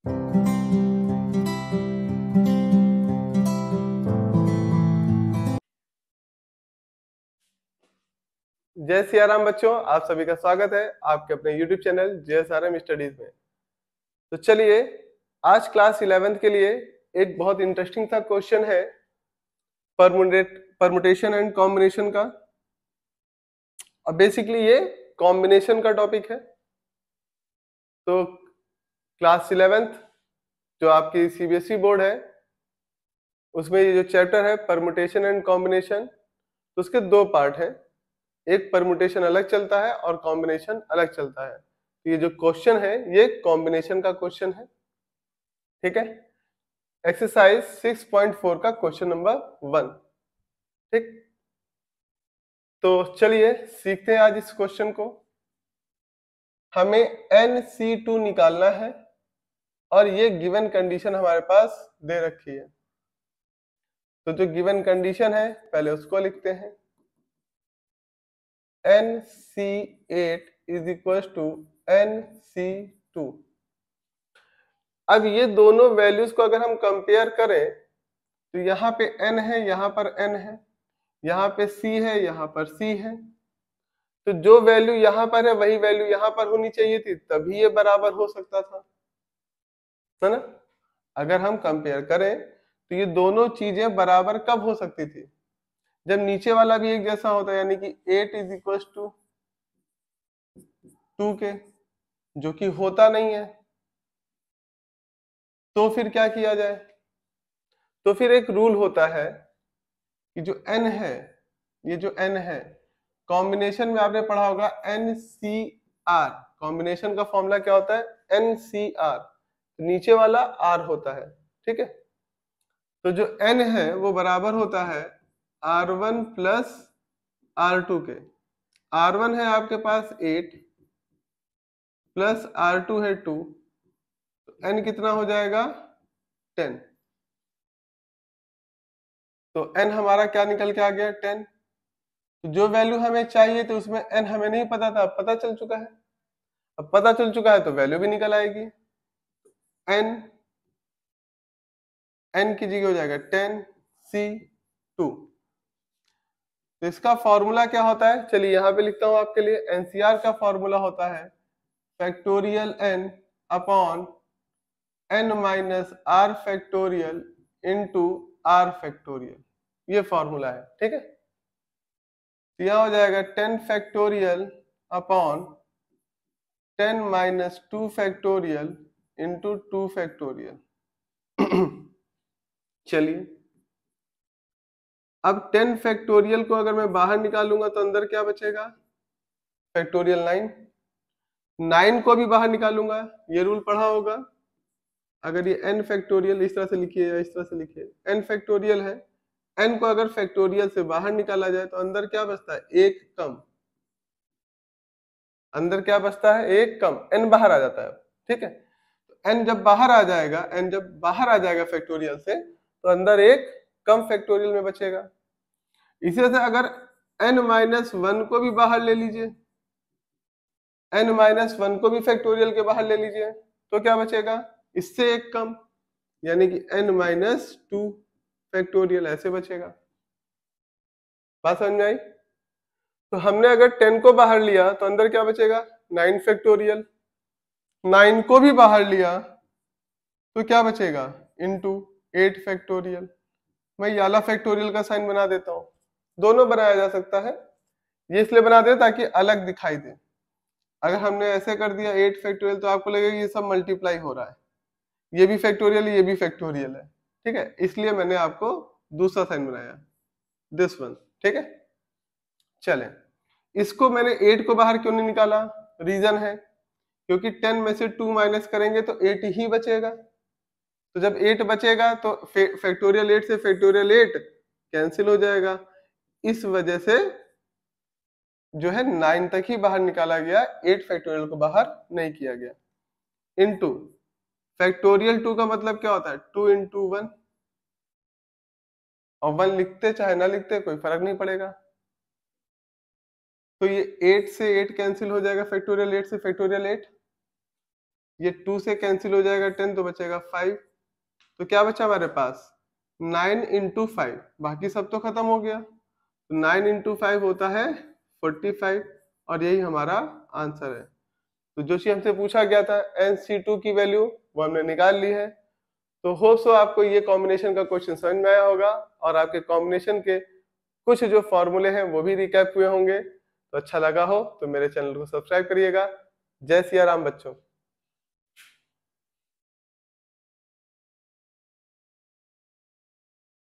जय सिया राम बच्चों, आप सभी का स्वागत है आपके अपने YouTube चैनल JSRM स्टडीज में। तो चलिए, आज क्लास 11th के लिए एक बहुत इंटरेस्टिंग सा क्वेश्चन है परमुटेशन एंड कॉम्बिनेशन का। अब बेसिकली ये कॉम्बिनेशन का टॉपिक है। तो क्लास 11th जो आपकी CBSE बोर्ड है, उसमें ये जो चैप्टर है परमुटेशन एंड कॉम्बिनेशन, तो उसके दो पार्ट हैं। एक परमुटेशन अलग चलता है और कॉम्बिनेशन अलग चलता है। तो ये जो क्वेश्चन है ये कॉम्बिनेशन का क्वेश्चन है, ठीक है। एक्सरसाइज 6.4 का क्वेश्चन नंबर 1, ठीक। तो चलिए सीखते हैं आज इस क्वेश्चन को। हमें NC2 निकालना है और ये गिवन कंडीशन हमारे पास दे रखी है। तो जो गिवन कंडीशन है पहले उसको लिखते हैं। NC8 is equal to NC2। अब ये दोनों वैल्यूज को अगर हम कंपेयर करें तो यहाँ पे N है, यहाँ पर N है, यहाँ पे C है, यहाँ पर C है। तो जो वैल्यू यहाँ पर है वही वैल्यू यहाँ पर होनी चाहिए थी, तभी ये बराबर हो सकता था, है ना। अगर हम कंपेयर करें तो ये दोनों चीजें बराबर कब हो सकती थी? जब नीचे वाला भी एक जैसा होता है, यानी कि 8 इज इक्वल टू 2 के, जो कि होता नहीं है। तो फिर क्या किया जाए? तो फिर एक रूल होता है कि जो n है, ये जो n है, कॉम्बिनेशन में आपने पढ़ा होगा NCR। कॉम्बिनेशन का फॉर्मूला क्या होता है? NCR। नीचे वाला R होता है, ठीक है। तो जो n है वो बराबर होता है R1 प्लस R2 के। R1 है आपके पास 8 प्लस R2 है 2, तो n कितना हो जाएगा? 10। तो n हमारा क्या निकल के आ गया? 10। तो जो वैल्यू हमें चाहिए थी उसमें n हमें नहीं पता था, अब पता चल चुका है। अब पता चल चुका है तो वैल्यू भी निकल आएगी। n की जगह हो जाएगा 10C2। तो इसका फॉर्मूला क्या होता है? चलिए यहाँ पे लिखता हूं आपके लिए। NCR का फॉर्मूला होता है factorial n upon n minus r factorial into r factorial. ये फॉर्मूला है, ठीक है। तो यह हो जाएगा 10 factorial upon 10 minus 2 factorial into 2 factorial. चलिए, अब 10 फैक्टोरियल को अगर मैं बाहर निकालूंगा तो अंदर क्या बचेगा? फैक्टोरियल 9। 9 को भी बाहर निकालूंगा, ये रूल पढ़ा होगा। अगर ये n फैक्टोरियल इस तरह से लिखिए या इस तरह से लिखिए, n फैक्टोरियल है, n को अगर फैक्टोरियल से बाहर निकाला जाए तो अंदर क्या बचता है? एक कम। अंदर क्या बचता है? एक कम। n बाहर आ जाता है, ठीक है। तो n जब बाहर आ जाएगा, n जब बाहर आ जाएगा फैक्टोरियल से, तो अंदर एक कम फैक्टोरियल में बचेगा। इसी तरह से अगर n माइनस 1 को भी बाहर ले लीजिए, n माइनस 1 को भी फैक्टोरियल के बाहर ले लीजिए, तो क्या बचेगा? इससे एक कम, यानी कि n माइनस 2 फैक्टोरियल, ऐसे बचेगा। बात समझ में आई? तो हमने अगर 10 को बाहर लिया तो अंदर क्या बचेगा? 9 फैक्टोरियल। 9 को भी बाहर लिया तो क्या बचेगा? Into 8 factorial. मैं ये वाला फैक्टोरियल का साइन बना देता हूं। दोनों बनाया जा सकता है, ये इसलिए बना दे ताकि अलग दिखाई दे। अगर हमने ऐसे कर दिया 8 फैक्टोरियल तो आपको लगेगा ये सब मल्टीप्लाई हो रहा है, ये भी फैक्टोरियल है, ये भी फैक्टोरियल है, ठीक है। इसलिए मैंने आपको दूसरा साइन बनाया, दिस वन, ठीक है। चलें, इसको मैंने 8 को बाहर क्यों नहीं निकाला? रीजन है क्योंकि 10 में से 2 माइनस करेंगे तो 8 ही बचेगा। तो जब 8 बचेगा तो फैक्टोरियल 8 से फैक्टोरियल 8 कैंसिल हो जाएगा। इस वजह से जो है 9 तक ही बाहर निकाला गया, 8 फैक्टोरियल को बाहर नहीं किया गया। इनटू फैक्टोरियल 2 का मतलब क्या होता है? 2 इंटू 1, और 1 लिखते चाहे ना लिखते कोई फर्क नहीं पड़ेगा। तो ये 8 से 8 कैंसिल हो जाएगा, फैक्टोरियल 8 से फैक्टोरियल 8। ये 2 से कैंसिल हो जाएगा 10 तो बचेगा 5। तो क्या बचा हमारे पास 9 इंटू 5, बाकी सब तो खत्म हो गया। तो 9 इंटू 5 होता है 45 और यही हमारा आंसर है। तो जो चीज हमसे पूछा गया था NC2 की वैल्यू वो हमने निकाल ली है। तो होप सो आपको ये कॉम्बिनेशन का क्वेश्चन समझ में आया होगा और आपके कॉम्बिनेशन के कुछ जो फॉर्मूले हैं वो भी रिकैप हुए होंगे। तो अच्छा लगा हो तो मेरे चैनल को सब्सक्राइब करिएगा। जय सिया राम बच्चों।